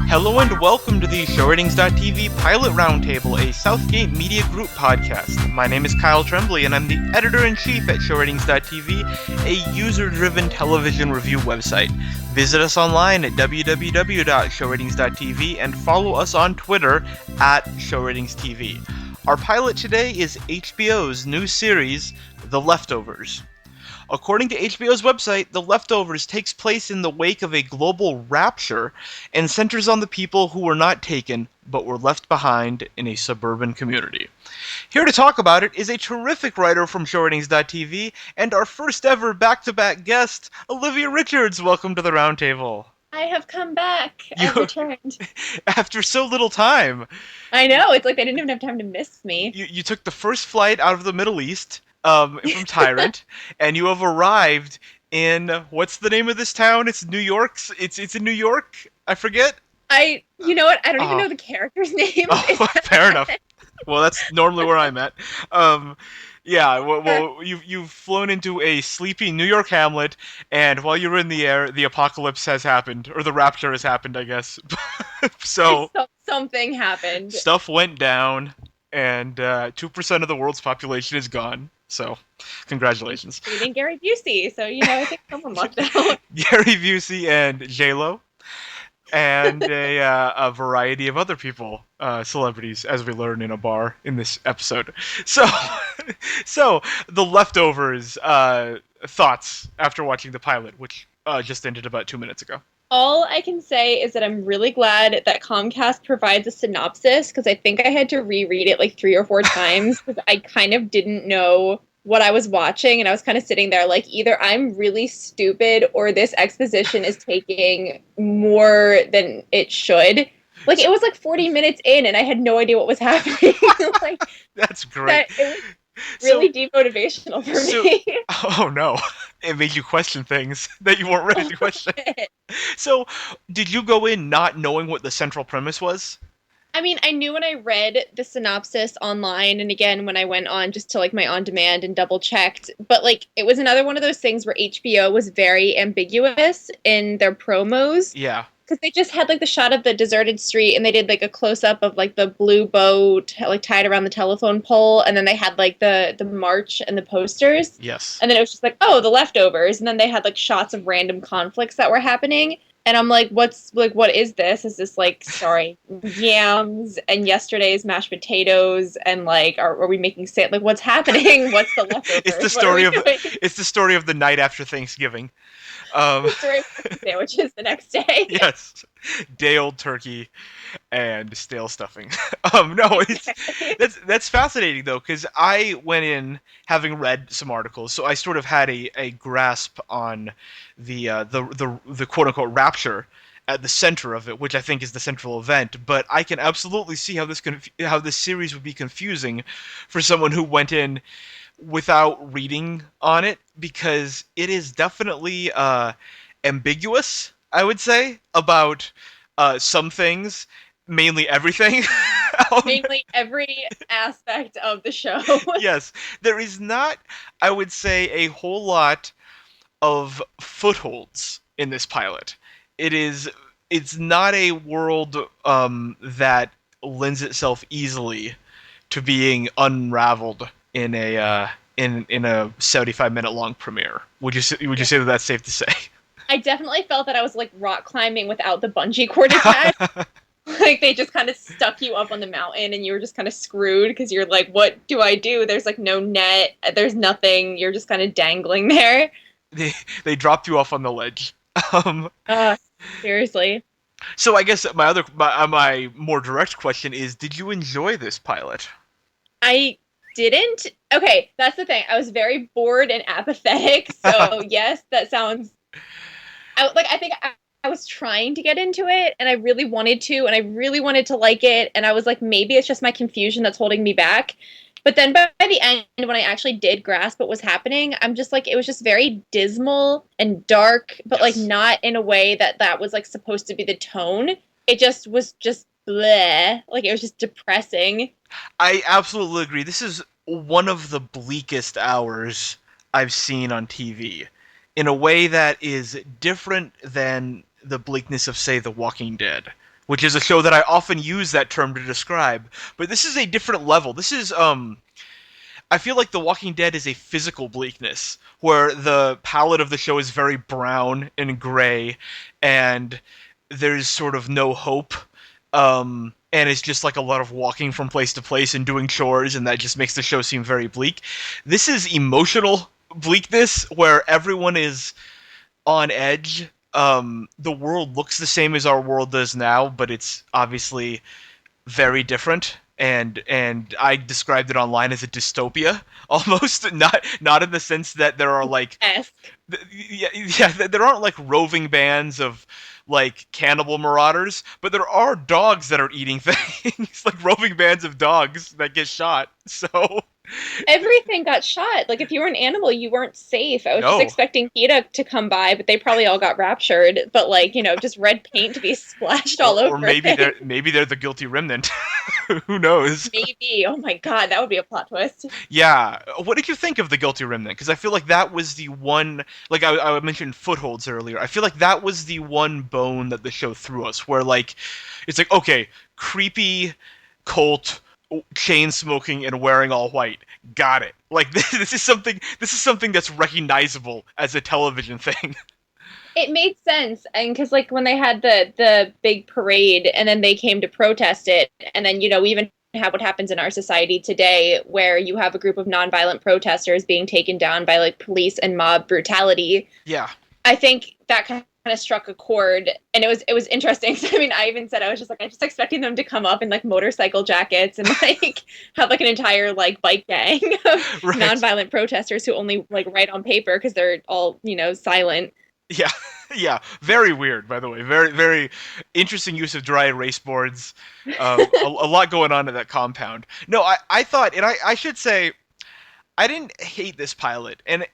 Hello and welcome to the ShowRatings.tv Pilot Roundtable, a Southgate Media Group podcast. My name is Kyle Tremblay, and I'm the editor-in-chief at ShowRatings.tv, a user-driven television review website. Visit us online at www.showratings.tv and follow us on Twitter at ShowRatingsTV. Our pilot today is HBO's new series, The Leftovers. According to HBO's website, The Leftovers takes place in the wake of a global rapture and centers on the people who were not taken but were left behind in a suburban community. Here to talk about it is a terrific writer from ShowRatings.tv and our first ever back-to-back guest, Olivia Richards. Welcome to the Roundtable. I have come back. I've returned. After so little time. I know, it's like they didn't even have time to miss me. You took the first flight out of the Middle East. From Tyrant, and you have arrived in, what's the name of this town? It's New York. It's in New York. I forget. You know what? I don't even know the characters' names. Oh, fair enough. Well, that's normally where I'm at. Yeah. Well, you've flown into a sleepy New York hamlet, and while you're in the air, the apocalypse has happened, or the rapture has happened, I guess. So something happened. Stuff went down, and 2% of the world's population is gone. So, congratulations. Including Gary Busey, so, I think someone lucked out. Gary Busey and J-Lo, and a variety of other people, celebrities, as we learn in a bar in this episode. So The Leftovers, thoughts after watching the pilot, which just ended about 2 minutes ago. All I can say is that I'm really glad that Comcast provides a synopsis, because I think I had to reread it like 3 or 4 times, because I kind of didn't know what I was watching, and I was kind of sitting there like, either I'm really stupid or this exposition is taking more than it should. Like, it was like 40 minutes in, and I had no idea what was happening. Like, that's great. It was really demotivational for me. Oh no. It made you question things that you weren't ready to question. So, did you go in not knowing what the central premise was? I mean, I knew when I read the synopsis online, and again when I went on just to like my on-demand and double-checked, but like it was another one of those things where HBO was very ambiguous in their promos. Yeah. Because they just had like the shot of the deserted street, and they did like a close-up of like the blue boat like tied around the telephone pole, and then they had like the march and the posters. Yes. And then it was just like, oh, the leftovers, and then they had like shots of random conflicts that were happening. And I'm like, what is this? Is this like, sorry, yams and yesterday's mashed potatoes, and like, are we making like, what's happening? What's the leftovers? It's the story of the night after Thanksgiving. The story of sandwiches the next day. Yes, day-old turkey and stale stuffing. No, that's fascinating though, because I went in having read some articles, so I sort of had a grasp on the quote-unquote rapture at the center of it, which I think is the central event. But I can absolutely see how this series would be confusing for someone who went in without reading on it, because it is definitely ambiguous, I would say, about some things, mainly everything. Mainly every aspect of the show. Yes, there is not, I would say, a whole lot of footholds in this pilot. It's not a world that lends itself easily to being unraveled in a 75-minute long premiere. Would you say that that's safe to say? I definitely felt that I was like rock climbing without the bungee cord attached. Like they just kind of stuck you up on the mountain, and you were just kind of screwed because you're like, what do I do? There's like no net, there's nothing. You're just kind of dangling there. They dropped you off on the ledge. Seriously. So I guess my more direct question is, did you enjoy this pilot? I didn't. Okay, that's the thing. I was very bored and apathetic. So yes, that sounds. I think I was trying to get into it, and I really wanted to, and I really wanted to like it, and I was like, maybe it's just my confusion that's holding me back. But then by the end, when I actually did grasp what was happening, I'm just like, it was just very dismal and dark, but like not in a way that was like supposed to be the tone. It just was just bleh. Like it was just depressing. I absolutely agree. This is one of the bleakest hours I've seen on TV, in a way that is different than the bleakness of, say, The Walking Dead, which is a show that I often use that term to describe. But this is a different level. This is I feel like The Walking Dead is a physical bleakness, where the palette of the show is very brown and gray, and there's sort of no hope. And it's just like a lot of walking from place to place and doing chores, and that just makes the show seem very bleak. This is emotional bleakness, where everyone is on edge. The world looks the same as our world does now, but it's obviously very different. And I described it online as a dystopia almost, not in the sense that there are like Esque. yeah, there aren't like roving bands of like cannibal marauders, but there are dogs that are eating things, like roving bands of dogs that get shot. So Everything got shot. Like if you were an animal, you weren't safe. I was just no, expecting PETA to come by, but they probably all got raptured. But like, just red paint to be splashed all or over maybe it. they're the guilty remnant. Who knows? Maybe. Oh my God, that would be a plot twist. Yeah. What did you think of the guilty remnant? Because I feel like that was the one. Like I mentioned footholds earlier. I feel like that was the one bone that the show threw us, where like it's like okay, creepy cult chain smoking and wearing all white. Got it. Like this is something. This is something that's recognizable as a television thing. It made sense, and because like when they had the big parade, and then they came to protest it, and then we even have what happens in our society today, where you have a group of nonviolent protesters being taken down by like police and mob brutality. Yeah. I think that kind of struck a chord, and it was interesting. I mean, I even said I was just like I'm just expecting them to come up in like motorcycle jackets and like have like an entire like bike gang of Right. nonviolent protesters who only like write on paper because they're all silent. Yeah, yeah, very weird. By the way, very, very interesting use of dry erase boards. A lot going on in that compound. No, I thought, and I should say, I didn't hate this pilot, and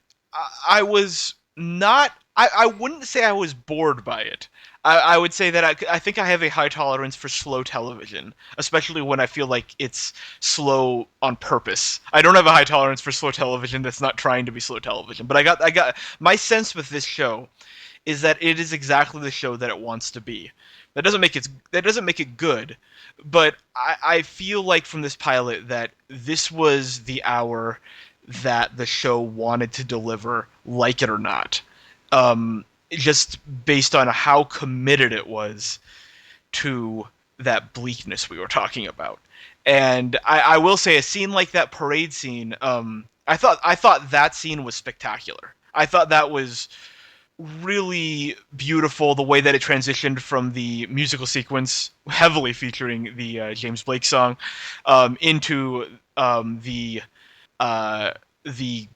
I was not. I wouldn't say I was bored by it. I would say that I think I have a high tolerance for slow television, especially when I feel like it's slow on purpose. I don't have a high tolerance for slow television that's not trying to be slow television, but I got my sense with this show is that it is exactly the show that it wants to be. That doesn't make it good, but I feel like from this pilot that this was the hour that the show wanted to deliver, like it or not. Just based on how committed it was to that bleakness we were talking about. And I will say a scene like that parade scene, I thought that scene was spectacular. I thought that was really beautiful the way that it transitioned from the musical sequence heavily featuring the James Blake song into the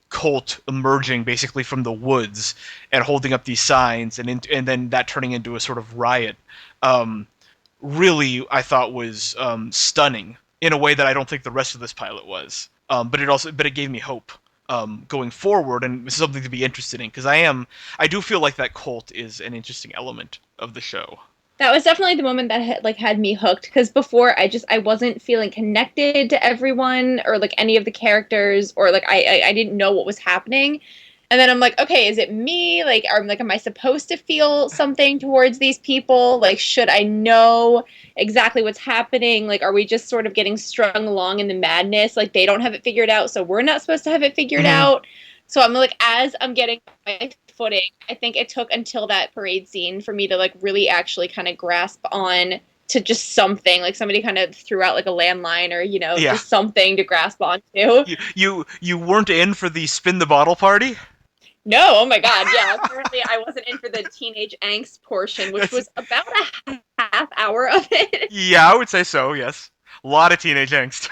cult emerging basically from the woods and holding up these signs and then that turning into a sort of riot. Really I thought was stunning in a way that I don't think the rest of this pilot was. But it gave me hope going forward, and something to be interested in because I do feel like that cult is an interesting element of the show. That was definitely the moment that had me hooked because before I wasn't feeling connected to everyone or like any of the characters or like I didn't know what was happening. And then I'm like, okay, is it me? Like, am I supposed to feel something towards these people? Like, should I know exactly what's happening? Like, are we just sort of getting strung along in the madness? Like, they don't have it figured out, so we're not supposed to have it figured Mhm. out. So I'm like, as I'm getting my footing, I think it took until that parade scene for me to like really actually kind of grasp on to just something. Like somebody kind of threw out like a landline or Yeah. just something to grasp onto. You weren't in for the spin the bottle party? No, oh my God, yeah. Apparently, I wasn't in for the teenage angst portion, which was about a half hour of it. Yeah, I would say so. Yes, a lot of teenage angst.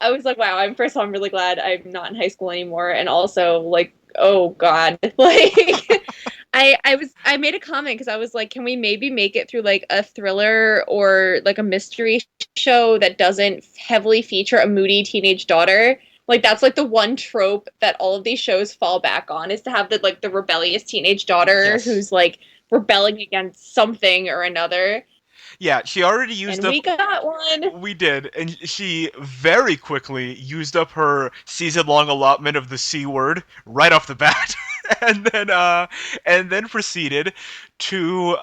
I was like, wow. First of all, I'm really glad I'm not in high school anymore, and also like, oh God, like, I made a comment because I was like, can we maybe make it through like a thriller or like a mystery show that doesn't heavily feature a moody teenage daughter? Like that's like the one trope that all of these shows fall back on is to have the rebellious teenage daughter Yes. who's like rebelling against something or another. Yeah, she already used And up. we got one. We did, and she very quickly used up her season-long allotment of the C word right off the bat, and then proceeded to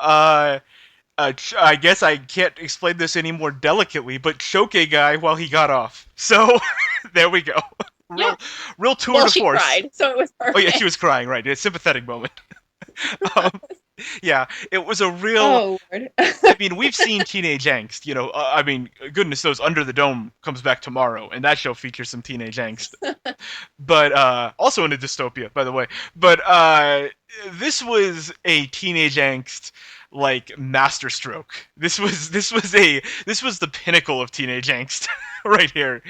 I guess I can't explain this any more delicately, but choke a guy while he got off. So there we go. Yeah. Real tour Well, de she force. cried, so it was Oh yeah, she perfect. was crying, right? A sympathetic moment. Um, yeah, it was a real. Oh Lord. I mean, we've seen teenage angst. I mean, goodness knows, Under the Dome comes back tomorrow, and that show features some teenage angst. But also in a dystopia, by the way. But this was a teenage angst like masterstroke. This was the pinnacle of teenage angst right here.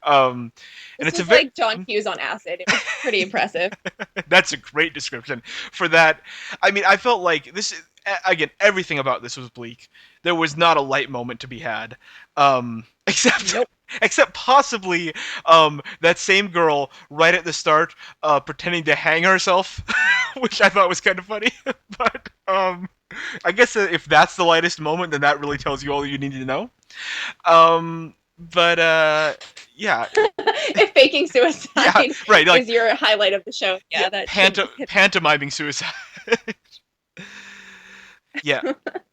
And This it's a was very like John Hughes on acid. It was pretty impressive. that's a great description for that. I mean, I felt like this again. Everything about this was bleak. There was not a light moment to be had, except Nope. except possibly that same girl right at the start pretending to hang herself, which I thought was kind of funny. But I guess if that's the lightest moment, then that really tells you all you need to know. But yeah, If faking yeah, suicide right. Like is your highlight of the show, yeah, yeah, that should hit. pantomiming suicide. Yeah,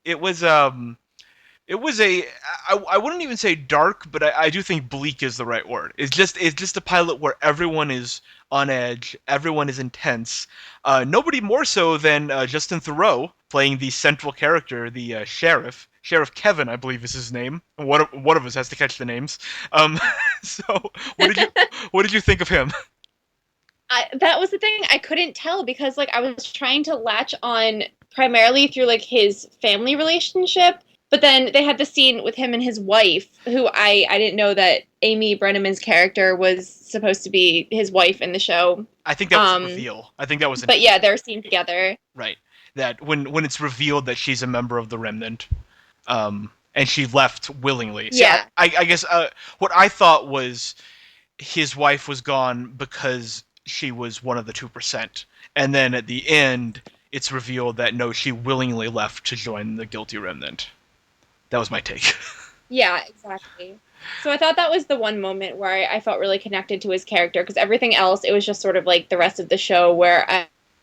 it was it was I wouldn't even say dark, but I do think bleak is the right word. It's just a pilot where everyone is on edge, everyone is intense. Nobody more so than Justin Theroux playing the central character, the Sheriff Kevin, I believe is his name. One of us has to catch the names. Um, so what did you think of him? That was the thing. I couldn't tell because like I was trying to latch on primarily through like his family relationship, but then they had the scene with him and his wife, who I didn't know that Amy Brenneman's character was supposed to be his wife in the show. I think that was a reveal. I think that was But yeah, they're seen together. right. That when it's revealed that she's a member of the Remnant, and she left willingly. See, Yeah. I guess what I thought was his wife was gone because she was one of the 2%, and then at the end it's revealed that no, she willingly left to join the Guilty Remnant. That was my take. Yeah, exactly. So I thought that was the one moment where I felt really connected to his character because everything else, it was just sort of like the rest of the show where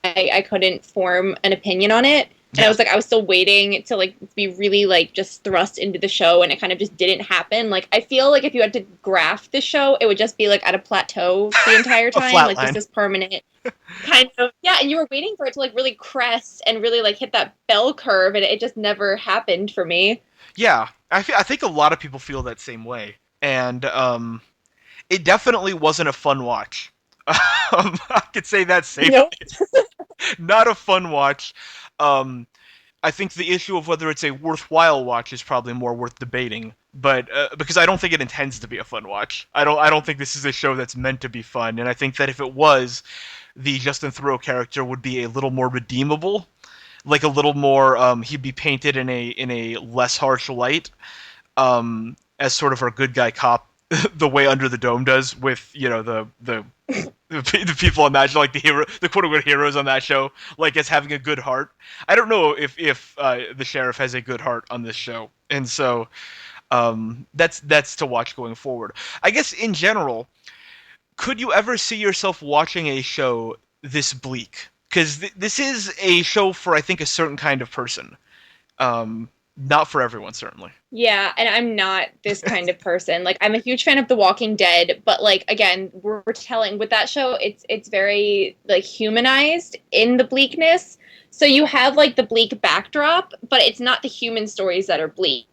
I couldn't form an opinion on it. And Yeah. I was like, I was still waiting to like be really like just thrust into the show, and it kind of just didn't happen. Like I feel like if you had to graph the show, it would just be like at a plateau the entire time, flat like line. just this permanent kind of yeah. And you were waiting for it to like really crest and really like hit that bell curve, and it just never happened for me. Yeah, I think a lot of people feel that same way, and it definitely wasn't a fun watch. I could say that safely. Nope. Not a fun watch. Um, I think the issue of whether it's a worthwhile watch is probably more worth debating. But because I don't think it intends to be a fun watch. I don't think this is a show that's meant to be fun. And I think that if it was, the Justin Theroux character would be a little more redeemable, like a little more. He'd be painted in a less harsh light, as sort of our good guy cop, the way Under the Dome does with the people imagine like the quote unquote heroes on that show, like as having a good heart. I don't know if the sheriff has a good heart on this show, and so that's to watch going forward. I guess in general, could you ever see yourself watching a show this bleak? Because this is a show for I think a certain kind of person, not for everyone certainly. Yeah, and I'm not this kind of person. Like I'm a huge fan of The Walking Dead, but like again, we're telling with that show, it's very like humanized in the bleakness. So you have like the bleak backdrop, but it's not the human stories that are bleak.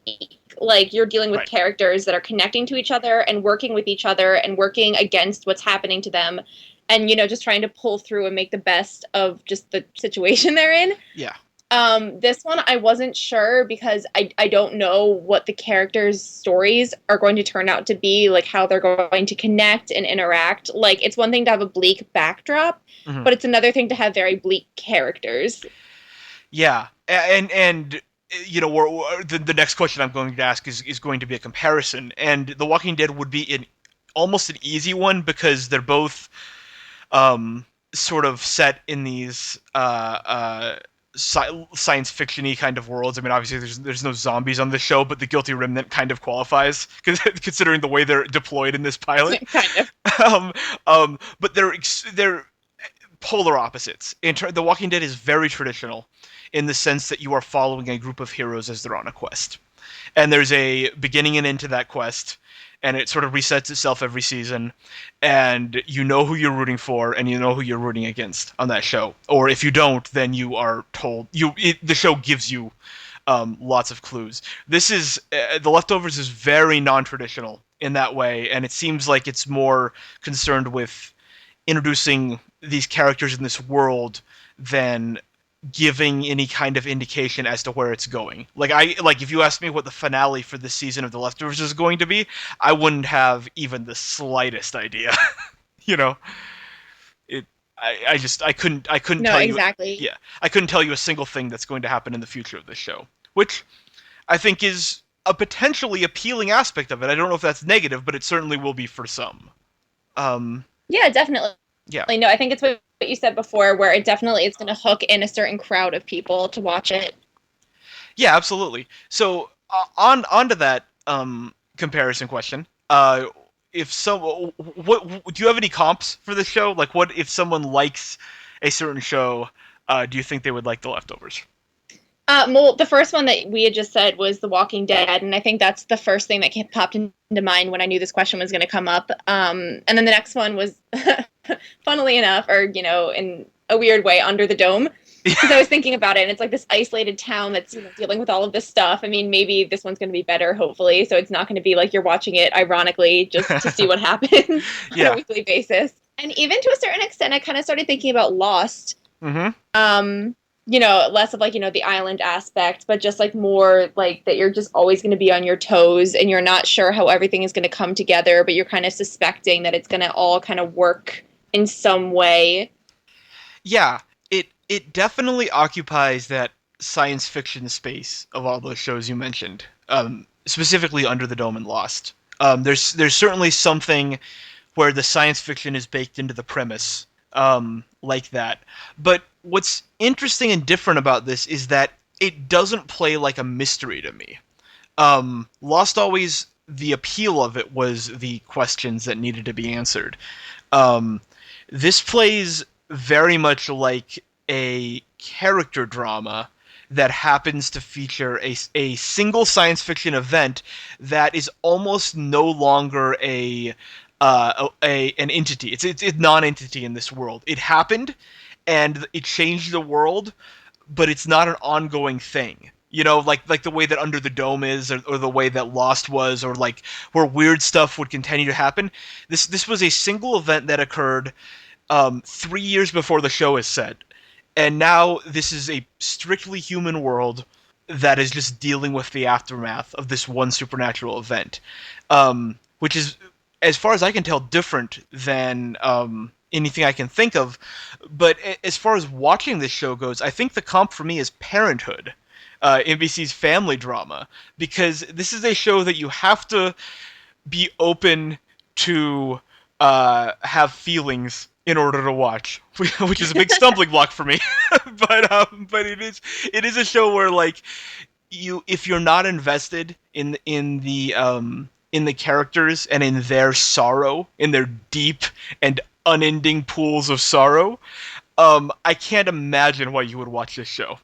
Like you're dealing with Right. characters that are connecting to each other and working with each other and working against what's happening to them and just trying to pull through and make the best of just the situation they're in. Yeah. This one I wasn't sure because I don't know what the characters' stories are going to turn out to be, like how they're going to connect and interact. Like it's one thing to have a bleak backdrop, Mhm. but it's another thing to have very bleak characters. Yeah, and the next question I'm going to ask is going to be a comparison, and The Walking Dead would be almost an easy one because they're both sort of set in these science fiction-y kind of worlds. I mean, obviously there's no zombies on this show, but the Guilty Remnant kind of qualifies considering the way they're deployed in this pilot. Kind of. But they're polar opposites. The Walking Dead is very traditional. in the sense that you are following a group of heroes as they're on a quest. And there's a beginning and end to that quest, and it sort of resets itself every season, and you know who you're rooting for and you know who you're rooting against on that show. Or if you don't, then you are told the show gives you lots of clues. This is The Leftovers is very non-traditional in that way, and it seems like it's more concerned with introducing these characters in this world than giving any kind of indication as to where it's going. Like if you asked me what the finale for this season of The Leftovers is going to be, I wouldn't have even the slightest idea. you know, it. I couldn't No, tell you. exactly. Yeah, I couldn't tell you a single thing that's going to happen in the future of this show, which I think is a potentially appealing aspect of it. I don't know if that's negative, but it certainly will be for some. Um, Yeah, definitely. yeah. No, I think it's what you said before, where it definitely is going to hook in a certain crowd of people to watch it. Yeah, absolutely. So onto that comparison question. If some, what do you have any comps for this show? Like, what if someone likes a certain show? Do you think they would like The Leftovers? Well, the first one that we had just said was The Walking Dead, and I think that's the first thing that popped into mind when I knew this question was going to come up. And then the next one was, funnily enough, or in a weird way, Under the Dome. Because I was thinking about it, and it's like this isolated town that's dealing with all of this stuff. I mean, maybe this one's going to be better, hopefully. So it's not going to be like you're watching it ironically just to see what happens on a weekly basis. And even to a certain extent, I kind of started thinking about Lost. Mm-hmm. Less of like, the island aspect, but just like more like that you're just always going to be on your toes and you're not sure how everything is going to come together, but you're kind of suspecting that it's going to all kind of work in some way. Yeah, it definitely occupies that science fiction space of all those shows you mentioned, specifically Under the Dome and Lost. There's certainly something where the science fiction is baked into the premise, like that. But what's interesting and different about this is that it doesn't play like a mystery to me. Lost always, the appeal of it was the questions that needed to be answered. This plays very much like a character drama that happens to feature a single science fiction event that is almost no longer an entity. It's a non-entity in this world. It happened, and it changed the world, but it's not an ongoing thing. Like the way that Under the Dome is, or the way that Lost was, or like where weird stuff would continue to happen. This was a single event that occurred 3 years before the show is set, and now this is a strictly human world that is just dealing with the aftermath of this one supernatural event, which is, as far as I can tell, different than anything I can think of. But as far as watching this show goes, I think the comp for me is Parenthood, NBC's family drama, because this is a show that you have to be open to have feelings in order to watch, which is a big stumbling block for me. but it is a show where, like, if you're not invested in the characters and in their sorrow, in their deep and unending pools of sorrow, I can't imagine why you would watch this show.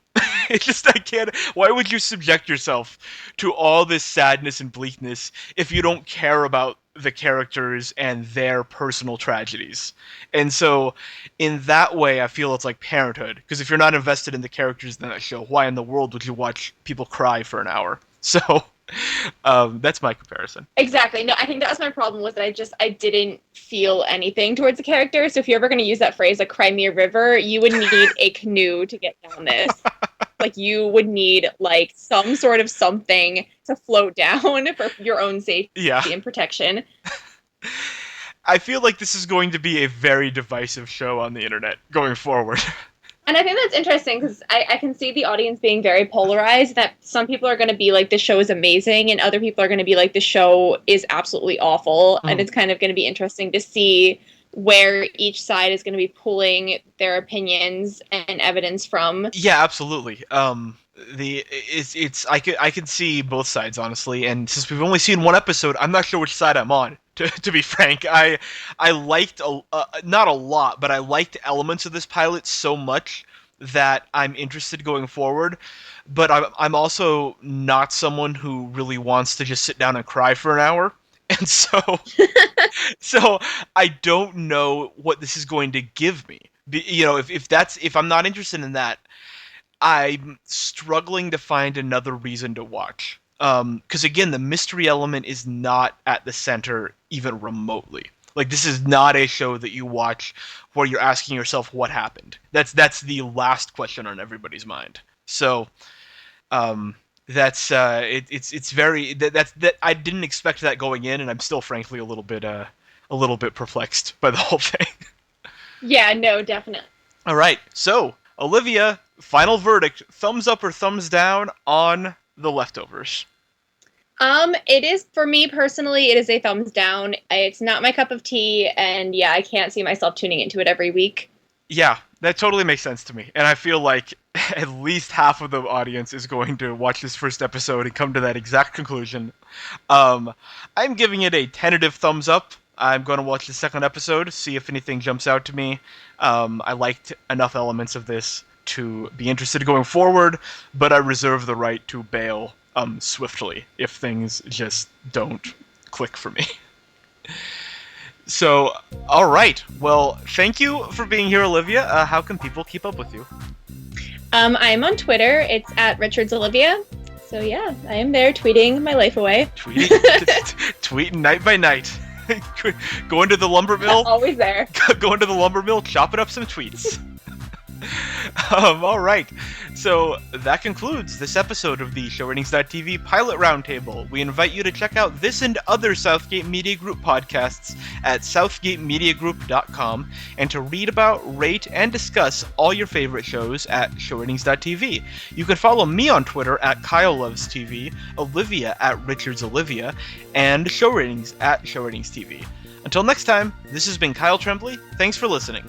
I can't. Why would you subject yourself to all this sadness and bleakness if you don't care about the characters and their personal tragedies? And so, in that way, I feel it's like Parenthood. Because if you're not invested in the characters in that show, why in the world would you watch people cry for an hour? So, that's my comparison. Exactly. No, I think that was my problem, was that I didn't feel anything towards the character. So if you're ever going to use that phrase, like cry me a river, you would need a canoe to get down this. Like, you would need like some sort of something to float down for your own safety and protection. I feel like this is going to be a very divisive show on the internet going forward. And I think that's interesting, because I can see the audience being very polarized, that some people are going to be like, the show is amazing, and other people are going to be like, the show is absolutely awful. And it's kind of going to be interesting to see where each side is going to be pulling their opinions and evidence from. Yeah, absolutely. I could see both sides, honestly, and since we've only seen one episode, I'm not sure which side I'm on. To be frank, I liked not a lot, but I liked elements of this pilot so much that I'm interested going forward, but I'm also not someone who really wants to just sit down and cry for an hour. And so I don't know what this is going to give me. If I'm not interested in that, I'm struggling to find another reason to watch. Because again, the mystery element is not at the center even remotely. Like, this is not a show that you watch where you're asking yourself what happened. That's the last question on everybody's mind. So, it's very that I didn't expect that going in, and I'm still frankly a little bit perplexed by the whole thing. Yeah, no, definitely. All right, so Olivia, final verdict: thumbs up or thumbs down on The Leftovers? It is, for me personally, it is a thumbs down. It's not my cup of tea, and yeah, I can't see myself tuning into it every week. Yeah, that totally makes sense to me, and I feel like at least half of the audience is going to watch this first episode and come to that exact conclusion. I'm giving it a tentative thumbs up. I'm going to watch the second episode, see if anything jumps out to me. I liked enough elements of this to be interested going forward, but I reserve the right to bail swiftly if things just don't click for me. So, all right. Well, thank you for being here, Olivia. How can people keep up with you? I'm on Twitter. It's at Richards Olivia. So yeah, I am there tweeting my life away. Tweeting night by night. Going to the lumber mill. Always there. Going to the lumber mill, chopping up some tweets. All right. So that concludes this episode of the ShowRatings.tv Pilot Roundtable. We invite you to check out this and other Southgate Media Group podcasts at southgatemediagroup.com and to read about, rate, and discuss all your favorite shows at ShowRatings.tv. You can follow me on Twitter at KyleLovesTV, Olivia at RichardsOlivia, and ShowRatings at ShowRatingsTV. Until next time, this has been Kyle Tremblay. Thanks for listening.